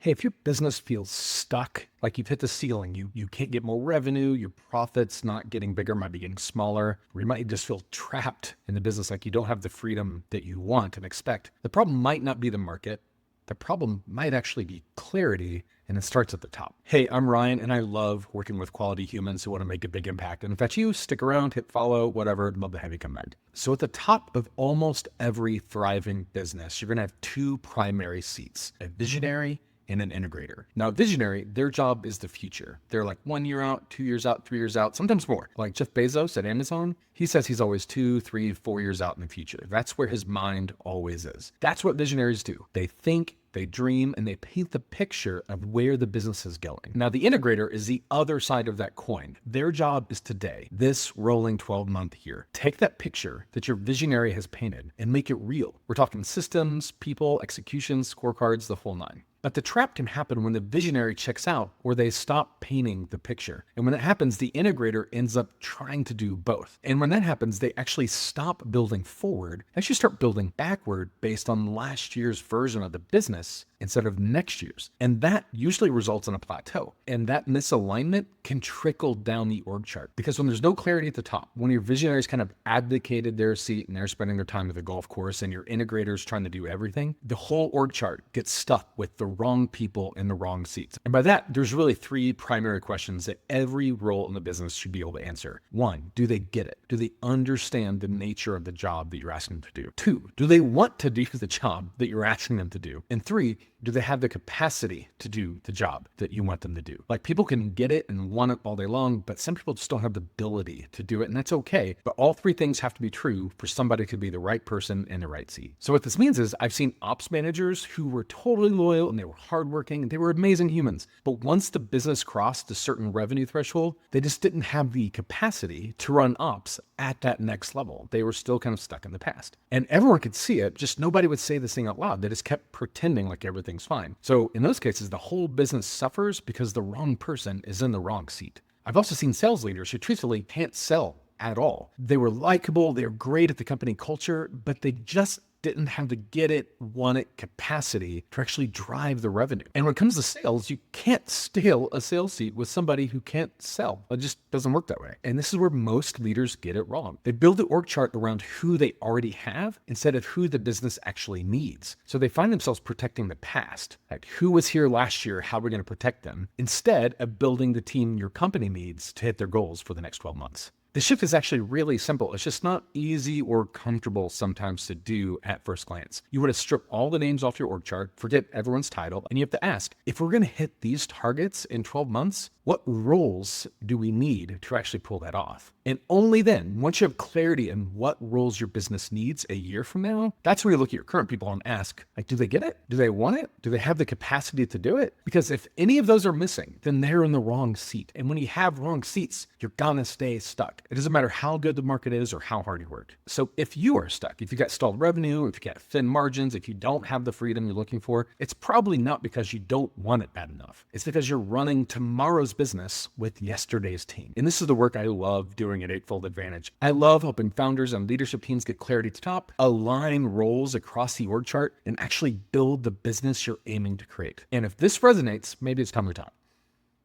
Hey, if your business feels stuck, like you've hit the ceiling, you can't get more revenue, your profits not getting bigger, might be getting smaller, or you might just feel trapped in the business, like you don't have the freedom that you want and expect. The problem might not be the market. The problem might actually be clarity, and it starts at the top. Hey, I'm Ryan, and I love working with quality humans who want to make a big impact. And if that's you, stick around, hit follow, whatever. I'd love to have you come back. So at the top of almost every thriving business, you're going to have two primary seats: a visionary and an integrator. Now, visionary, their job is the future. They're like 1 year out, 2 years out, 3 years out, sometimes more. Like Jeff Bezos at Amazon, he says he's always 2, 3, 4 years out in the future. That's where his mind always is. That's what visionaries do. They think, they dream, and they paint the picture of where the business is going. Now, the integrator is the other side of that coin. Their job is today, this rolling 12-month year. Take that picture that your visionary has painted and make it real. We're talking systems, people, executions, scorecards, the whole nine. But the trap can happen when the visionary checks out or they stop painting the picture. And when that happens, the integrator ends up trying to do both. And when that happens, they actually stop building forward, actually start building backward based on last year's version of the business instead of next year's. And that usually results in a plateau. And that misalignment can trickle down the org chart, because when there's no clarity at the top, when your visionaries kind of abdicated their seat and they're spending their time at the golf course and your integrators trying to do everything, the whole org chart gets stuck with the wrong people in the wrong seats. And by that, there's really three primary questions that every role in the business should be able to answer. One, do they get it? Do they understand the nature of the job that you're asking them to do? Two, do they want to do the job that you're asking them to do? And three, do they have the capacity to do the job that you want them to do? Like, people can get it and want it all day long, but some people just don't have the ability to do it, and that's okay. But all three things have to be true for somebody to be the right person in the right seat. So what this means is I've seen ops managers who were totally loyal and they were hardworking and they were amazing humans. But once the business crossed a certain revenue threshold, they just didn't have the capacity to run ops at that next level. They were still kind of stuck in the past. And everyone could see it, just nobody would say this thing out loud. They just kept pretending like everything's fine. So in those cases, the whole business suffers because the wrong person is in the wrong seat. I've also seen sales leaders who truthfully can't sell at all. They were likable, they were great at the company culture, but they just didn't have the get it, want it capacity to actually drive the revenue. And when it comes to sales, you can't steal a sales seat with somebody who can't sell. It just doesn't work that way. And this is where most leaders get it wrong. They build the org chart around who they already have instead of who the business actually needs. So they find themselves protecting the past. Like, who was here last year? How are we going to protect them? Instead of building the team your company needs to hit their goals for the next 12 months. The shift is actually really simple. It's just not easy or comfortable sometimes to do at first glance. You want to strip all the names off your org chart, forget everyone's title, and you have to ask, if we're going to hit these targets in 12 months, what roles do we need to actually pull that off? And only then, once you have clarity in what roles your business needs a year from now, that's where you look at your current people and ask, like, do they get it? Do they want it? Do they have the capacity to do it? Because if any of those are missing, then they're in the wrong seat. And when you have wrong seats, you're gonna stay stuck. It doesn't matter how good the market is or how hard you work. So if you are stuck, if you got stalled revenue, if you got thin margins, if you don't have the freedom you're looking for, it's probably not because you don't want it bad enough. It's because you're running tomorrow's business with yesterday's team. And this is the work I love doing at Eightfold Advantage. I love helping founders and leadership teams get clarity at the top, align roles across the org chart, and actually build the business you're aiming to create. And if this resonates, maybe it's time to talk.